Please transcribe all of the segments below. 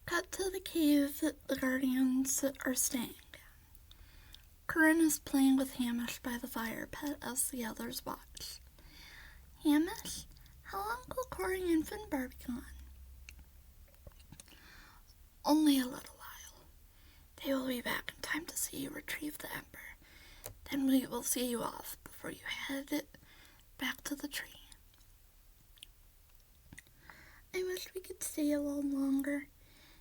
Cut to the cave that the guardians are staying. Corinne is playing with Hamish by the fire pit as the others watch. Hamish, how long will Corey and Finbar be gone? Only a little while. They will be back in time to see you retrieve the ember. Then we will see you off before you head it back to the tree. I wish we could stay a little longer.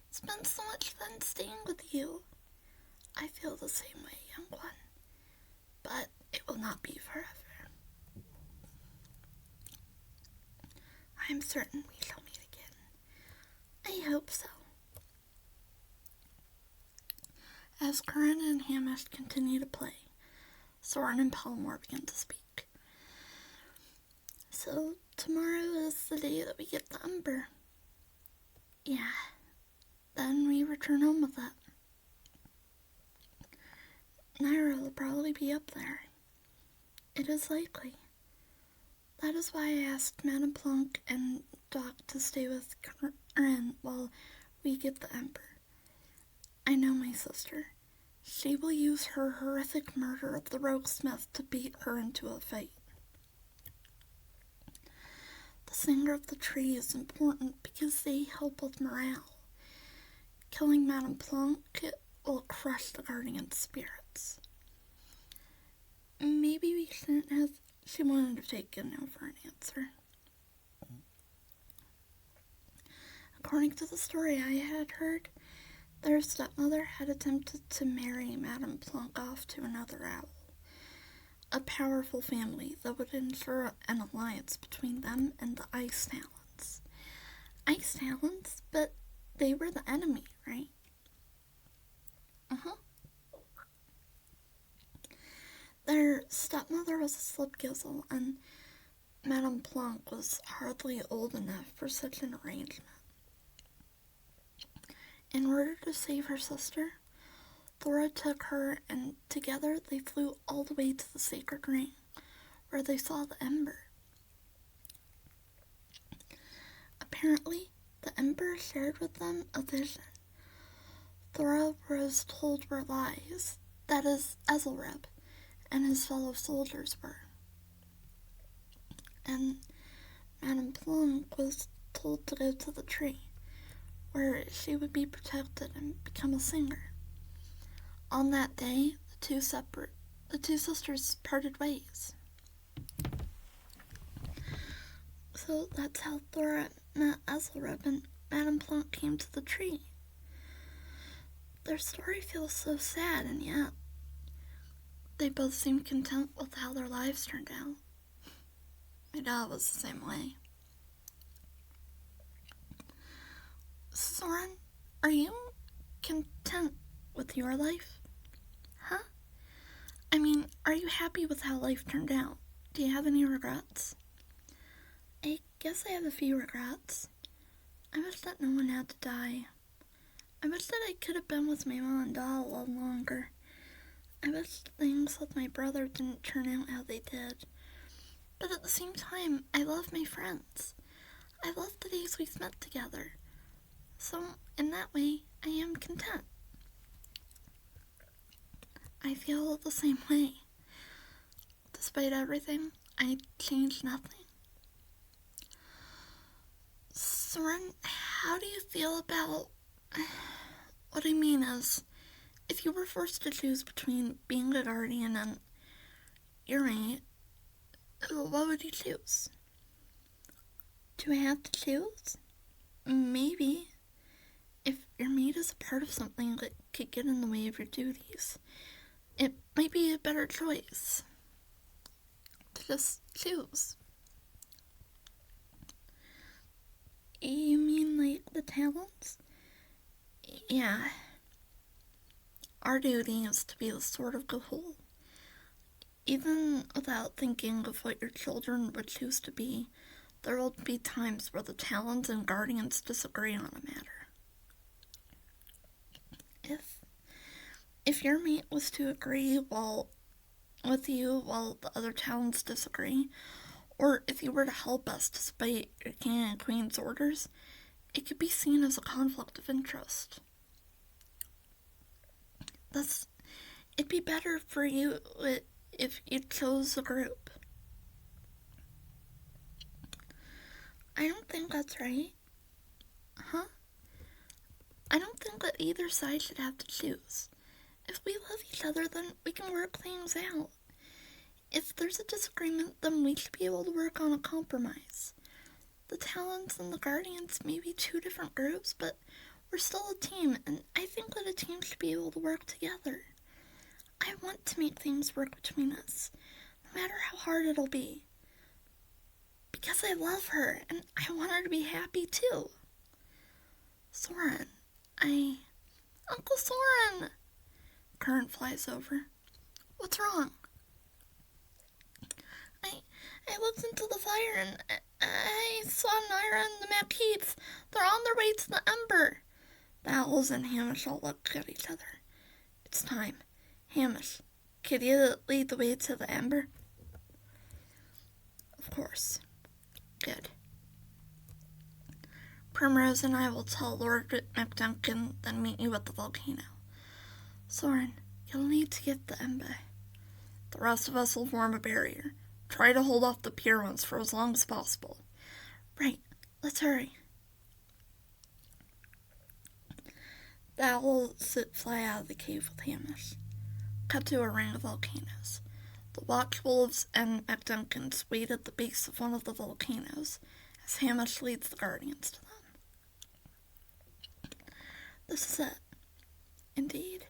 It's been so much fun staying with you. I feel the same way, young one. But it will not be forever. I am certain we shall meet again. I hope so. As Corinne and Hamish continue to play, Soren and Pellimore begin to speak. So, tomorrow is the day that we get the ember. Yeah, then we return home with it. Naira will probably be up there. It is likely. That is why I asked Madame Plunk and Doc to stay with Corinne while we get the ember. I know my sister. She will use her horrific murder of the rogue smith to beat her into a fight. The singer of the tree is important because they help with morale. Killing Madame Plunk will crush the guardian's spirits. Maybe we shouldn't have... She wanted to take a no for an answer. According to the story I had heard, their stepmother had attempted to marry Madame Plunk off to another owl, a powerful family that would ensure an alliance between them and the Ice Talons. Ice Talons? But they were the enemy, right? Their stepmother was a slipgizzle, and Madame Plunk was hardly old enough for such an arrangement. In order to save her sister, Thora took her, and together they flew all the way to the sacred ring, where they saw the ember. Apparently, the ember shared with them a vision. Thora was told were lies, that is, Ethelred and his fellow soldiers were. And Madame Plunk was told to go to the tree, where she would be protected and become a singer. On that day, the two sisters parted ways. So that's how Thora met Ethelred and Madame Plunk came to the tree. Their story feels so sad, and yet they both seem content with how their lives turned out. My dad was the same way. Soren, are you content with your life? Huh? I mean, are you happy with how life turned out? Do you have any regrets? I guess I have a few regrets. I wish that no one had to die. I wish that I could have been with my mom and dad a little longer. I wish things with my brother didn't turn out how they did. But at the same time, I love my friends. I love the days we spent together. So, in that way, I am content. I feel the same way. Despite everything, I changed nothing. Soren, how do you feel about... What I mean is, if you were forced to choose between being a guardian and your mate, what would you choose? Do I have to choose? Maybe. If your mate is a part of something that could get in the way of your duties, it might be a better choice to just choose. You mean like the talents? Yeah. Our duty is to be the sword of the whole. Even without thinking of what your children would choose to be, there will be times where the Talons and Guardians disagree on a matter. If your mate was to agree with you while the other Talons disagree, or if you were to help us despite your king and queen's orders, it could be seen as a conflict of interest. It'd be better for you if you chose a group. I don't think that's right. Huh? I don't think that either side should have to choose. If we love each other, then we can work things out. If there's a disagreement, then we should be able to work on a compromise. The Talons and the Guardians may be two different groups, but we're still a team, and I think that a team should be able to work together. I want to make things work between us, no matter how hard it'll be. Because I love her, and I want her to be happy too. Soren, Uncle Soren! Current flies over. What's wrong? I looked into the fire and I saw Naira and the Macheaths. They're on their way to the Ember. The owls and Hamish all look at each other. It's time. Hamish, could you lead the way to the Ember? Of course. Good. Primrose and I will tell Lord McDuncan, then meet you at the volcano. Soren, you'll need to get the Ember. The rest of us will form a barrier. Try to hold off the pure ones for as long as possible. Right, let's hurry. The owls fly out of the cave with Hamish. Cut to a ring of volcanoes. The Watchwolves and McDuncans wait at the base of one of the volcanoes as Hamish leads the Guardians to them. This is it. Indeed,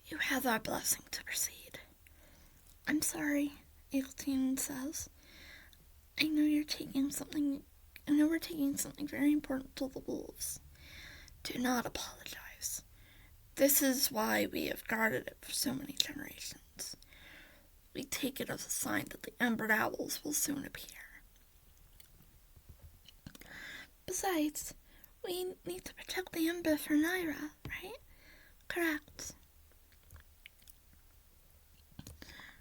you have our blessing to proceed. I'm sorry, Eagleteen says. I know we're taking something very important to the wolves. Do not apologize. This is why we have guarded it for so many generations. We take it as a sign that the Embered Owls will soon appear. Besides, we need to protect the Ember for Naira, right? Correct.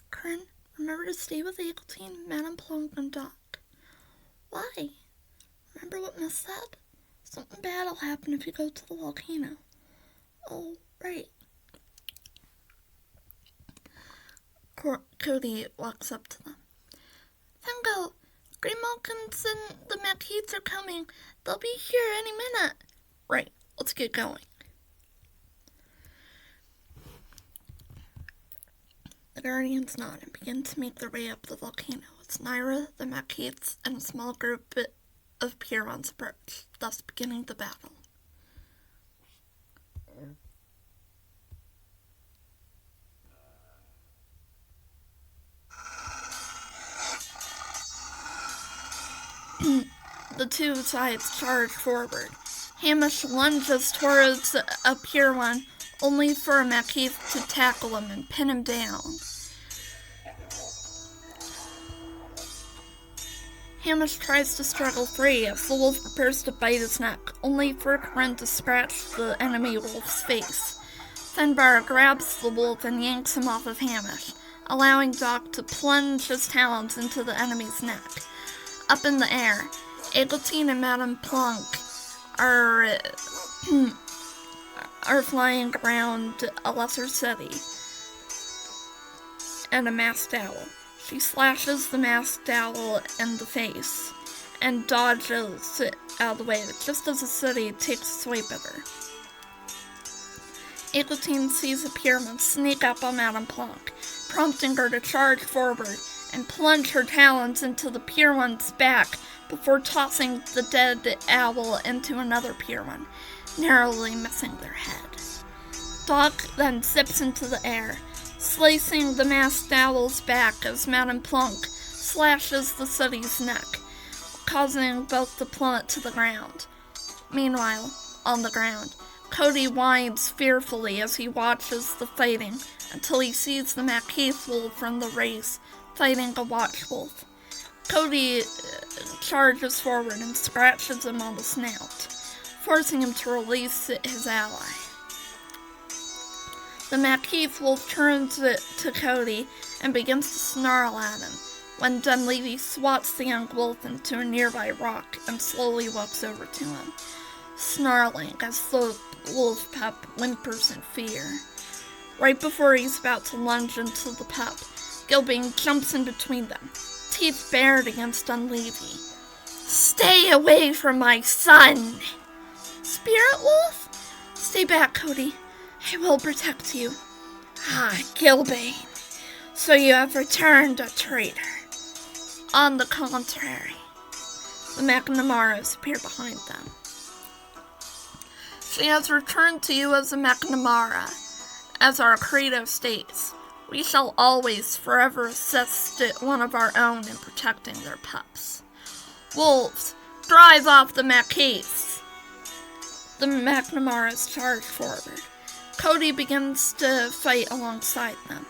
Curran, remember to stay with Eagleteen, Madame Plonk, and Doc. Why? Remember what Miss said? Something bad will happen if you go to the volcano. Oh, right. Cody walks up to them. Fango, Grey Malkins and the Macheaths are coming. They'll be here any minute. Right, let's get going. The Guardians nod and begin to make their way up the volcano. It's Naira, the Macheaths, and a small group of Pierons approach, thus beginning the battle. The two sides charge forward. Hamish lunges towards a Pieron, only for a Macheath to tackle him and pin him down. Hamish tries to struggle free as the wolf prepares to bite his neck, only for Corinne to scratch the enemy wolf's face. Finbar grabs the wolf and yanks him off of Hamish, allowing Doc to plunge his talons into the enemy's neck. Up in the air, Eagleteen and Madame Plonk are flying around a lesser city and a masked owl. She slashes the masked owl in the face and dodges it out of the way just as the city takes a swipe at her. Eagleteen sees a Pierman sneak up on Madame Plonk, prompting her to charge forward and plunge her talons into the Pierman's back before tossing the dead owl into another Pierman, narrowly missing their head. Doc then zips into the air, slicing the masked owl's back as Madame Plonk slashes the city's neck, causing both to plummet to the ground. Meanwhile, on the ground, Cody whines fearfully as he watches the fighting until he sees the Macheath wolf from the race fighting a watchwolf. Cody charges forward and scratches him on the snout, forcing him to release his ally. The Macheath wolf turns to Cody and begins to snarl at him, when Dunleavy swats the young wolf into a nearby rock and slowly walks over to him. snarling as the wolf pup whimpers in fear. Right before he's about to lunge into the pup, Gilbane jumps in between them, teeth bared against unleavy. Stay away from my son! Spirit wolf? Stay back, Cody. I will protect you. Ah, Gilbane. So you have returned a traitor. On the contrary, the McNamaras appear behind them. She has returned to you as a McNamara. As our credo states, we shall always forever assist one of our own in protecting their pups. Wolves, drive off the Maccabees. The McNamaras charge forward. Cody begins to fight alongside them.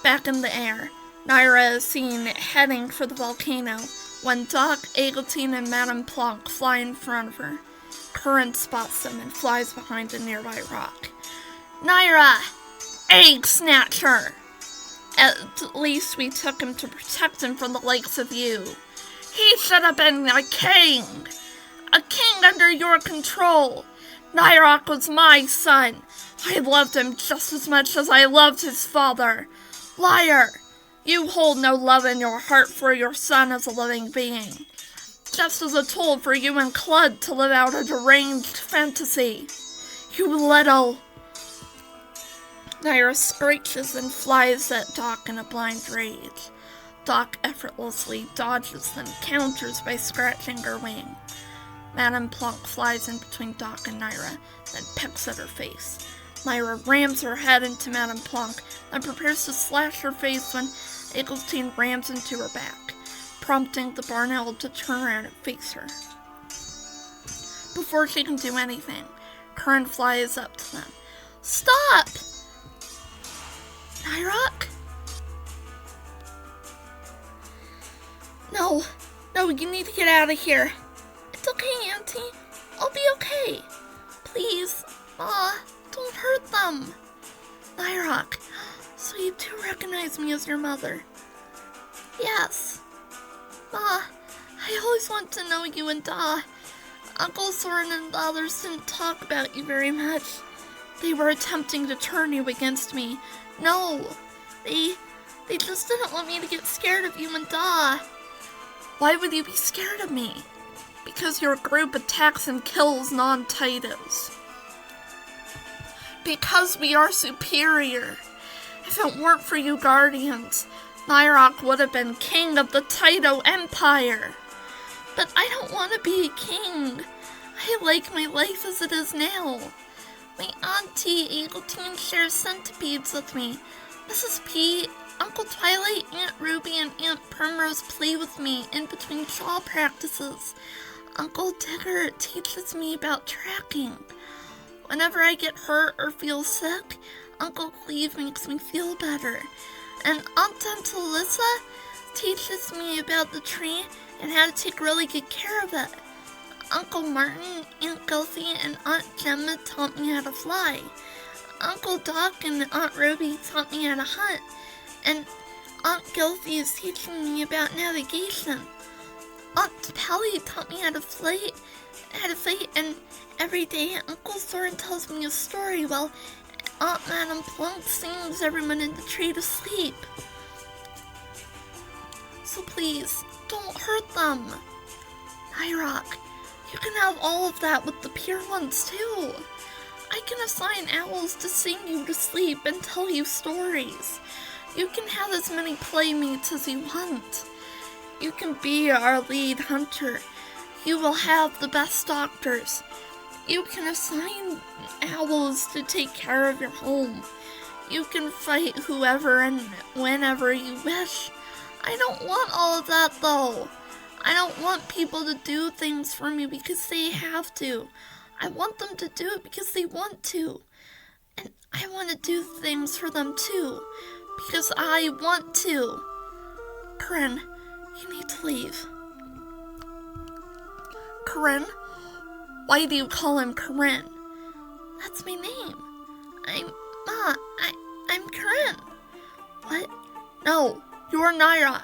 Back in the air, Naira is seen heading for the volcano when Doc, Eglantine, and Madame Plonk fly in front of her. Curran spots them and flies behind a nearby rock. Naira! Egg snatcher! At least we took him to protect him from the likes of you. He should have been a king! A king under your control! Naira was my son! I loved him just as much as I loved his father. Liar! You hold no love in your heart for your son as a living being. Just as a tool for you and Clud to live out a deranged fantasy. You little... Naira screeches and flies at Doc in a blind rage. Doc effortlessly dodges them, counters by scratching her wing. Madame Plonk flies in between Doc and Naira, then pecks at her face. Naira rams her head into Madame Plonk, then prepares to slash her face when Eglantine rams into her back, prompting the barn owl to turn around and face her. Before she can do anything, Curran flies up to them. Stop! Naira? No, you need to get out of here. It's okay, Auntie. I'll be okay. Please, Ma, don't hurt them. Naira, so you do recognize me as your mother? Yes. Ma, I always wanted to know you and Da. Uncle Soren and the others didn't talk about you very much. They were attempting to turn you against me. No, they just didn't want me to get scared of you and Da. Why would you be scared of me? Because your group attacks and kills non-Titans. Because we are superior. If it weren't for you Guardians, Naira would have been king of the Taito Empire. But I don't want to be a king. I like my life as it is now. My Auntie Eglantine shares centipedes with me. Mrs. P, Uncle Twilight, Aunt Ruby, and Aunt Primrose play with me in between shawl practices. Uncle Digger teaches me about tracking. Whenever I get hurt or feel sick, Uncle Cleve makes me feel better. And Aunt Alyssa teaches me about the tree and how to take really good care of it. Uncle Martin, Aunt Gilfie, and Aunt Gemma taught me how to fly. Uncle Doc and Aunt Ruby taught me how to hunt. And Aunt Gilfie is teaching me about navigation. Aunt Pelly taught me how to fight, and every day Uncle Soren tells me a story while Aunt Madame Plonk sings everyone in the tree to sleep. So please, don't hurt them. Naira, you can have all of that with the pure ones too. I can assign owls to sing you to sleep and tell you stories. You can have as many playmates as you want. You can be our lead hunter. You will have the best doctors. You can assign owls to take care of your home. You can fight whoever and whenever you wish. I don't want all of that though. I don't want people to do things for me because they have to. I want them to do it because they want to. And I want to do things for them too, because I want to. Corinne, you need to leave. Corinne? Why do you call him Corinne? That's my name. I'm Corinne. What? No, you're Naira.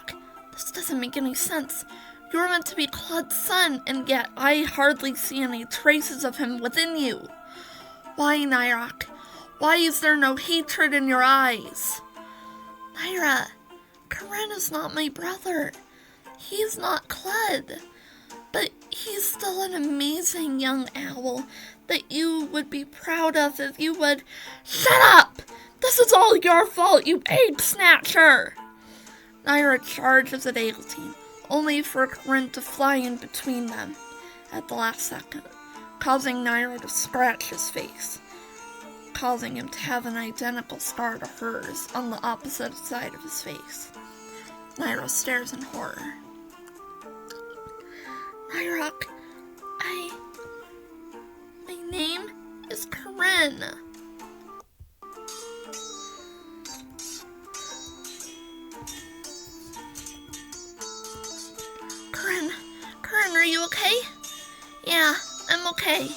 This doesn't make any sense. You're meant to be Claude's son, and yet I hardly see any traces of him within you. Why, Nyrok? Why is there no hatred in your eyes? Naira, Corinne is not my brother. He's not Claude. But he's still an amazing young owl that you would be proud of if you would... Shut up! This is all your fault, you egg snatcher! Naira charges at Eglantine, only for Corinne to fly in between them at the last second, causing Naira to scratch his face, causing him to have an identical scar to hers on the opposite side of his face. Naira stares in horror. Nyrok, my name is Corinne. Corinne, are you okay? Yeah, I'm okay.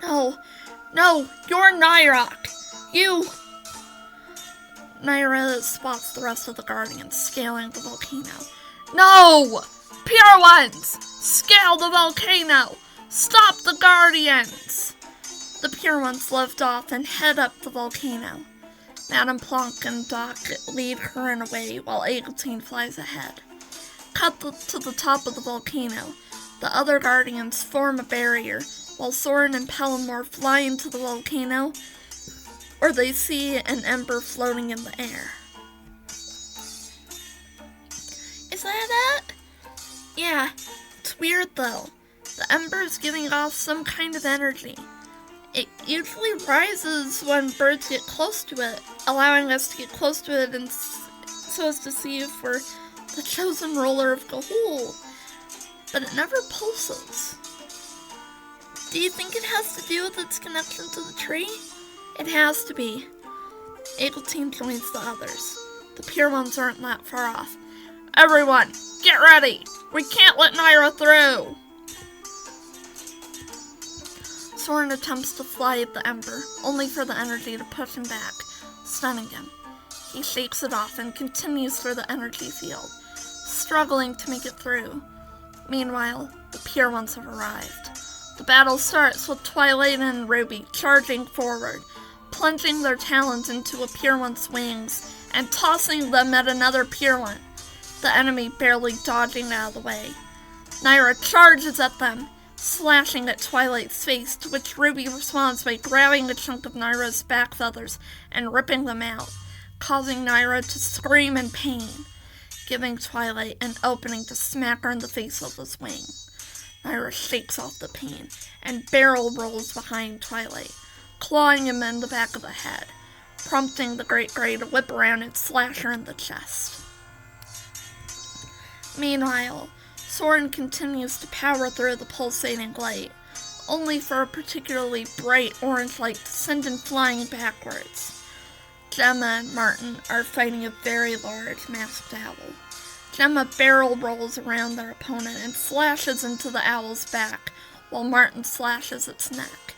No, you're Nyrok. Naira spots the rest of the Guardians scaling the volcano. No! Pure Ones! Scale the volcano! Stop the Guardians! The Pure Ones lift off and head up the volcano. Madame Plonk and Doc lead Corinne away while Eglantine flies ahead. Cut to the top of the volcano. The other Guardians form a barrier while Soren and Pellimore fly into the volcano, or they see an ember floating in the air. Is that it? Yeah, it's weird though. The ember is giving off some kind of energy. It usually rises when birds get close to it, allowing us to get close to it and so as to see if we're the chosen ruler of Gahul. But it never pulses. Do you think it has to do with its connection to the tree? It has to be. Eglantine joins the others. The Pure Ones aren't that far off. Everyone, get ready! We can't let Naira through! Soren attempts to fly at the ember, only for the energy to push him back, stunning him. He shakes it off and continues through the energy field, struggling to make it through. Meanwhile, the Pure Ones have arrived. The battle starts with Twilight and Ruby charging forward, plunging their talons into a Pure One's wings and tossing them at another Pure One, the enemy barely dodging out of the way. Naira charges at them, slashing at Twilight's face, to which Ruby responds by grabbing a chunk of Naira's back feathers and ripping them out, causing Naira to scream in pain, giving Twilight an opening to smack her in the face with his wing. Naira shakes off the pain and barrel rolls behind Twilight, clawing him in the back of the head, prompting the Great Grey to whip around and slash her in the chest. Meanwhile, Soren continues to power through the pulsating light, only for a particularly bright orange light to send him flying backwards. Gemma and Martin are fighting a very large masked owl. Gemma barrel rolls around their opponent and slashes into the owl's back, while Martin slashes its neck.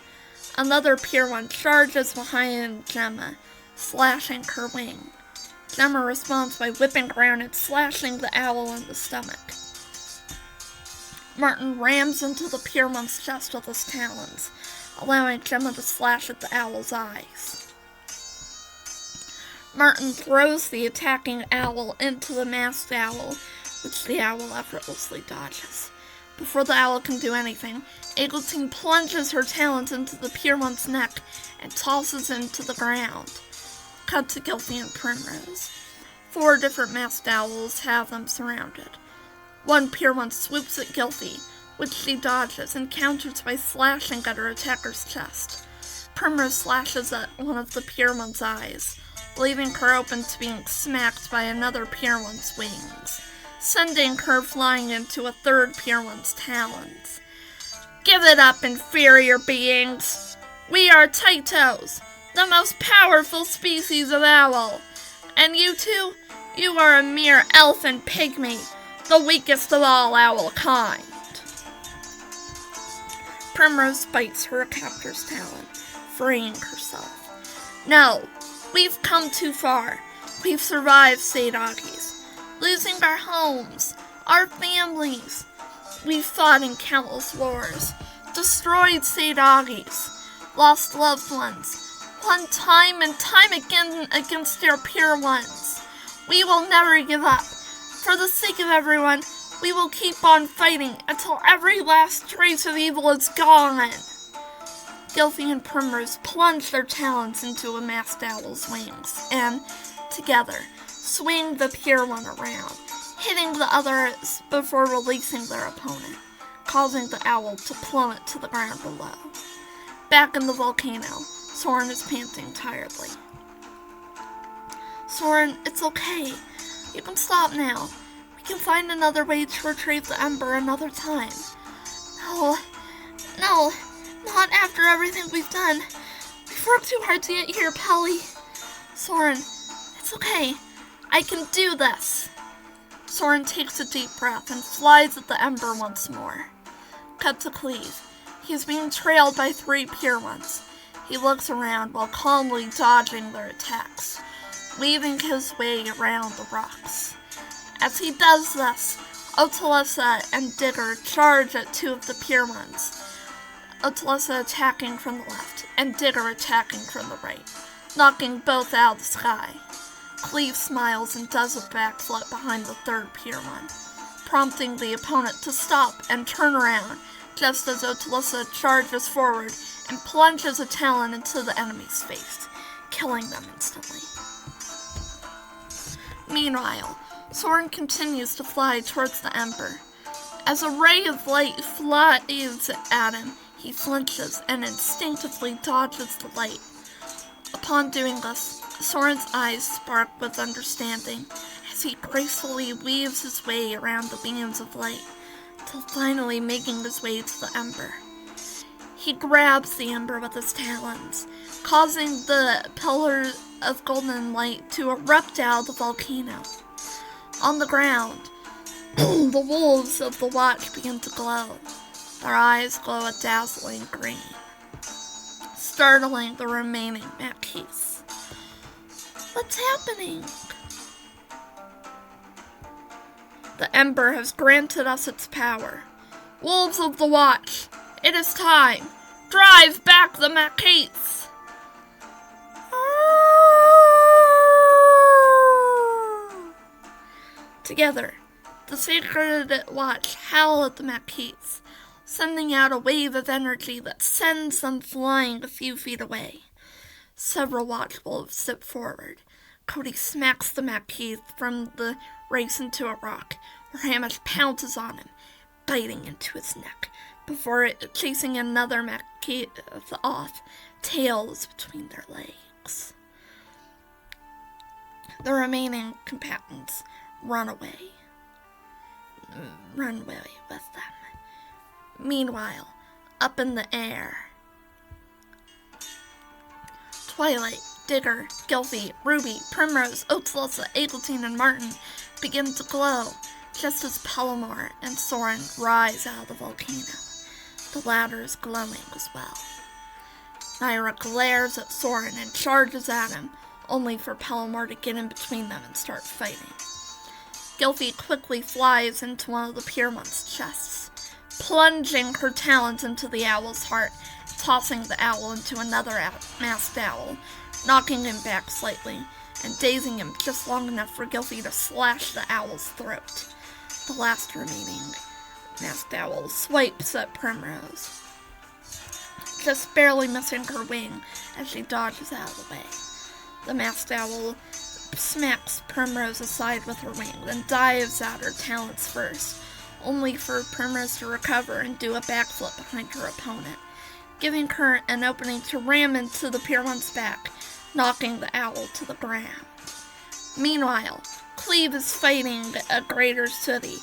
Another Pure One charges behind Gemma, slashing her wing. Gemma responds by whipping around and slashing the owl in the stomach. Martin rams into the Pure One's chest with his talons, allowing Gemma to slash at the owl's eyes. Martin throws the attacking owl into the masked owl, which the owl effortlessly dodges. Before the owl can do anything, Eglantine plunges her talons into the Pure One's neck and tosses him to the ground. Cut to Gilfie and Primrose. 4 different masked owls have them surrounded. One Pure One swoops at Gilfie, which she dodges and counters by slashing at her attacker's chest. Primrose slashes at one of the Pure One's eyes, leaving her open to being smacked by another Pure One's wings, sending her flying into a third Pure One's talons. Give it up, inferior beings! We are Taitos, the most powerful species of owl, and you two, you are a mere elfin pygmy, the weakest of all owl kind. Primrose bites her captor's talon, freeing herself. No, we've come too far. We've survived, say doggies, losing our homes, our families. We fought in countless wars, destroyed Sadoggies, lost loved ones, won time and time again against their peer ones. We will never give up. For the sake of everyone, we will keep on fighting until every last trace of evil is gone. Gilfy and Primrose plunge their talons into a masked owl's wings and, together, swing the peer one around, hitting the others before releasing their opponent, causing the owl to plummet to the ground below. Back in the volcano, Soren is panting tiredly. Soren, it's okay. You can stop now. We can find another way to retrieve the ember another time. No, not after everything we've done. We've worked too hard to get here, Pelly. Soren, it's okay. I can do this. Soren takes a deep breath and flies at the ember once more. Cut to Cleve. He is being trailed by 3 peer ones. He looks around while calmly dodging their attacks, weaving his way around the rocks. As he does this, Otalissa and Digger charge at 2 of the peer ones, Otalissa attacking from the left and Digger attacking from the right, knocking both out of the sky. Cleve smiles and does a backflip behind the 3rd peer one, prompting the opponent to stop and turn around just as Otalissa charges forward and plunges a talon into the enemy's face, killing them instantly. Meanwhile, Soren continues to fly towards the ember. As a ray of light flies at him, he flinches and instinctively dodges the light. Upon doing this, Soren's eyes spark with understanding as he gracefully weaves his way around the beams of light, till finally making his way to the ember. He grabs the ember with his talons, causing the pillar of golden light to erupt out of the volcano. On the ground, the wolves of the watch begin to glow. Their eyes glow a dazzling green, startling the remaining Mackeys. What's happening? The ember has granted us its power. Wolves of the watch, it is time. Drive back the Mackeys! Together, the sacred watch howl at the Mackeys, sending out a wave of energy that sends them flying a few feet away. Several watch wolves step forward. Cody smacks the Mackey from the race into a rock, where Hamish pounces on him, biting into his neck, before chasing another Mackey off, tails between their legs. The remaining combatants run away with them. Meanwhile, up in the air, Twilight, Digger, Gilfy, Ruby, Primrose, Otalissa, Eagletine, and Martin begin to glow, just as Pellimore and Soren rise out of the volcano. The latter is glowing as well. Nyra glares at Soren and charges at him, only for Pellimore to get in between them and start fighting. Gilfy quickly flies into one of the Piermont's chests, plunging her talons into the owl's heart, tossing the owl into another masked owl, knocking him back slightly, and dazing him just long enough for Gilfy to slash the owl's throat. The last remaining masked owl swipes at Primrose, just barely missing her wing as she dodges out of the way. The masked owl smacks Primrose aside with her wing, then dives at her talons first, only for Primrose to recover and do a backflip behind her opponent, giving her an opening to ram into the Piermont's back, knocking the owl to the ground. Meanwhile, Cleve is fighting a greater city.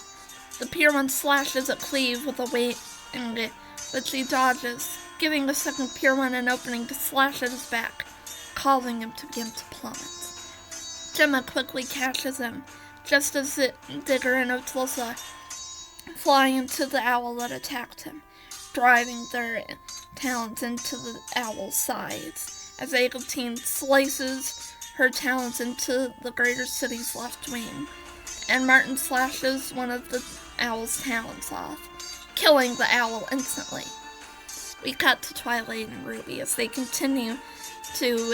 The Piermont slashes at Cleve with a wing that she dodges, giving the second Piermont an opening to slash at his back, causing him to begin to plummet. Gemma quickly catches him, just as Digger and Otalissa fly into the owl that attacked him, driving their talons into the owl's sides, as Eagletine slices her talons into the greater city's left wing and Martin slashes one of the owl's talons off, killing the owl instantly. We cut to Twilight and Ruby as they continue to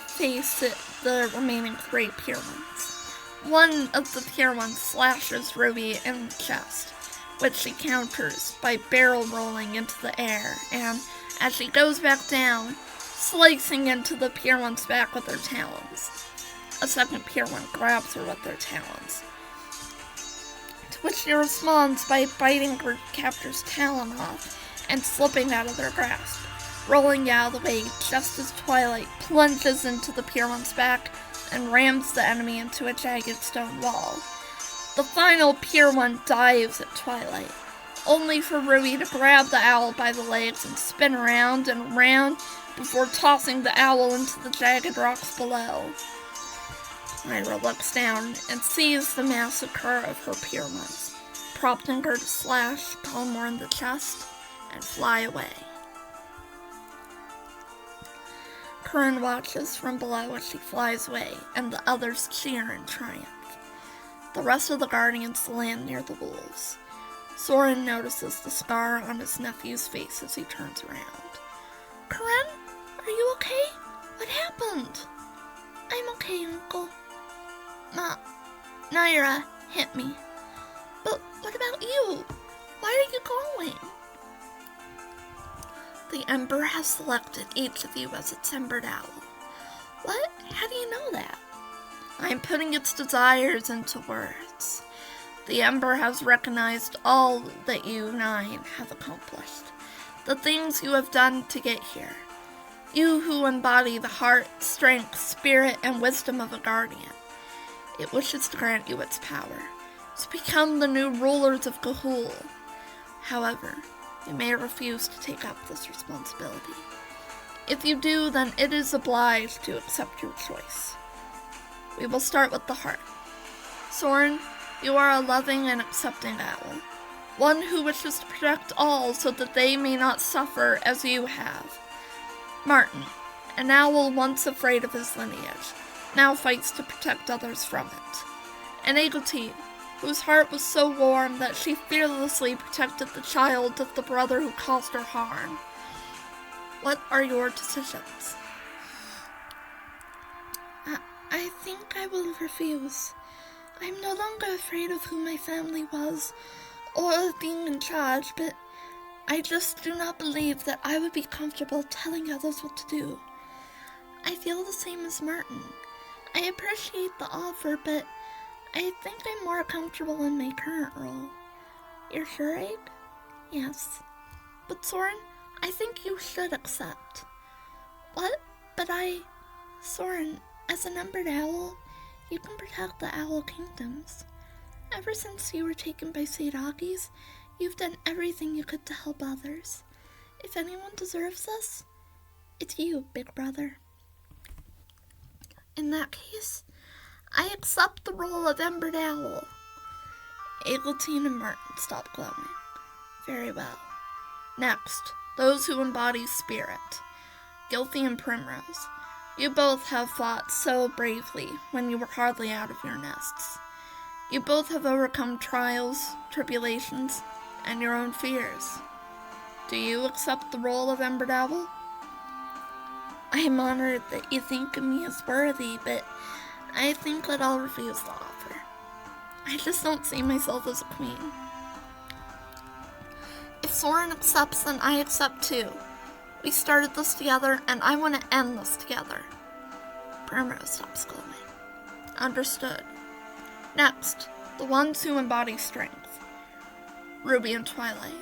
face the remaining 3 Pier 1s. One of the Pier 1s slashes Ruby in the chest, which she counters by barrel rolling into the air, and as she goes back down, slicing into the Pier 1's back with her talons. A second Pier 1 grabs her with their talons, to which she responds by biting her captor's talon off and slipping out of their grasp, rolling out of the way just as Twilight plunges into the Pier 1's back and rams the enemy into a jagged stone wall. The final Pier 1 dives at Twilight, only for Ruby to grab the owl by the legs and spin around and around before tossing the owl into the jagged rocks below. Myra looks down and sees the massacre of her Pier 1s, prompting her to slash Pellimore in the chest and fly away. Corinne watches from below as she flies away, and the others cheer in triumph. The rest of the Guardians land near the wolves. Soren notices the scar on his nephew's face as he turns around. Corinne, are you okay? What happened? I'm okay, Uncle. Naira hit me. But what about you? Why are you going? The Ember has selected each of you as its Embered Owl. What? How do you know that? I'm putting its desires into words. The Ember has recognized all that you 9 have accomplished, the things you have done to get here. You who embody the heart, strength, spirit, and wisdom of a Guardian. It wishes to grant you its power, to become the new rulers of Ga'Hoole. However, you may refuse to take up this responsibility. If you do, then it is obliged to accept your choice. We will start with the heart. Soren, you are a loving and accepting owl, one who wishes to protect all so that they may not suffer as you have. Martin, an owl once afraid of his lineage, now fights to protect others from it. And Eglantine, whose heart was so warm that she fearlessly protected the child of the brother who caused her harm. What are your decisions? I think I will refuse. I'm no longer afraid of who my family was, or of being in charge, but I just do not believe that I would be comfortable telling others what to do. I feel the same as Martin. I appreciate the offer, but I think I'm more comfortable in my current role. You're sure, Egg? Yes. But Soren, I think you should accept. What? But Soren, as an Embered Owl, you can protect the Owl Kingdoms. Ever since you were taken by St. Augie's, you've done everything you could to help others. If anyone deserves this, it's you, Big Brother. In that case, I accept the role of Embered Owl. Eglantine and Martin stop glowing. Very well. Next, those who embody spirit. Gilfie and Primrose. You both have fought so bravely when you were hardly out of your nests. You both have overcome trials, tribulations, and your own fears. Do you accept the role of Embered Owl? I am honored that you think of me as worthy, but I think that I'll refuse the offer. I just don't see myself as a queen. If Soren accepts, then I accept too. We started this together, and I want to end this together. Primrose stops glowing. Understood. Next, the ones who embody strength. Ruby and Twilight.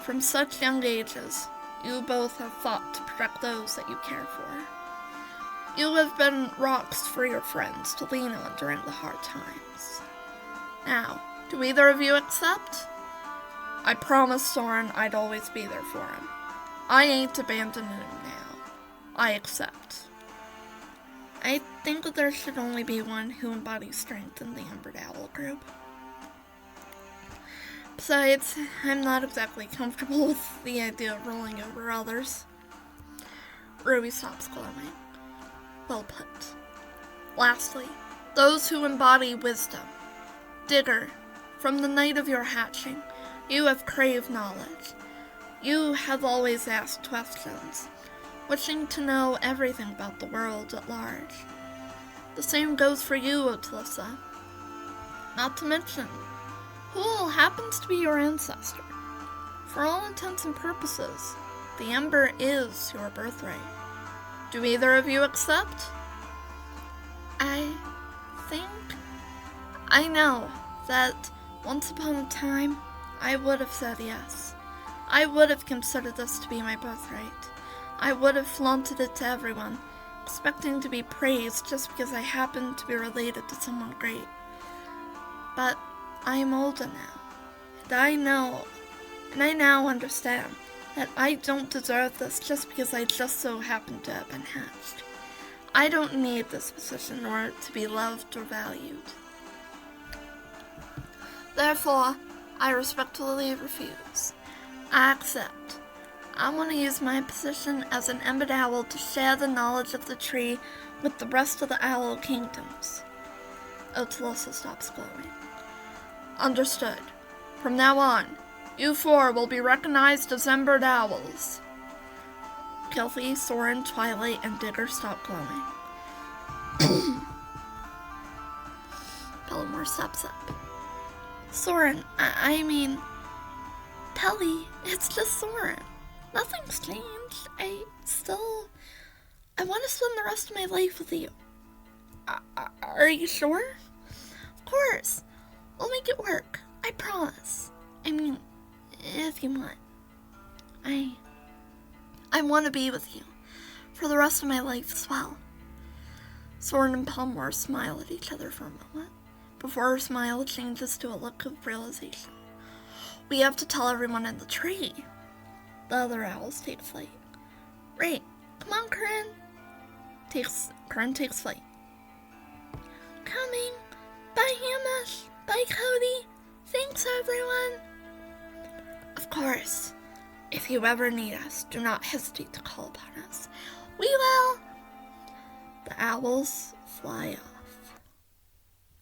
From such young ages, you both have fought to protect those that you care for. You have been rocks for your friends to lean on during the hard times. Now, do either of you accept? I promised Soren I'd always be there for him. I ain't abandoning him now. I accept. I think that there should only be one who embodies strength in the Embered Owl group. Besides, I'm not exactly comfortable with the idea of rolling over others. Ruby stops glowing. Well put. Lastly, those who embody wisdom. Digger, from the night of your hatching, you have craved knowledge. You have always asked questions, wishing to know everything about the world at large. The same goes for you, Otilissa. Not to mention, Howl happens to be your ancestor. For all intents and purposes, the Ember is your birthright. Do either of you accept? I know that once upon a time, I would have said yes. I would have considered this to be my birthright. I would have flaunted it to everyone, expecting to be praised just because I happened to be related to someone great. But I am older now, and I now understand that I don't deserve this just because I just so happen to have been hatched. I don't need this position in order to be loved or valued. Therefore, I respectfully refuse. I accept. I want to use my position as an embered owl to share the knowledge of the tree with the rest of the owl kingdoms. Otilissa stops glowing. Understood. From now on, you four will be recognized as embered owls. Kelpie, Soren, Twilight, and Digger stop glowing. Pellimore steps up. Soren, I mean, Pelly, it's just Soren. Nothing's changed. I want to spend the rest of my life with you. Are you sure? Of course. We'll make it work. I promise. I mean, if you want. I want to be with you for the rest of my life as well. Soren and Pellimore smile at each other for a moment, before her smile changes to a look of realization. We have to tell everyone in the tree. The other owls take flight. Right, come on, Corinne. Corinne takes flight. Coming. Bye, Hamish. Bye, Cody. Thanks, everyone. Of course. If you ever need us, do not hesitate to call upon us. We will. The owls fly off.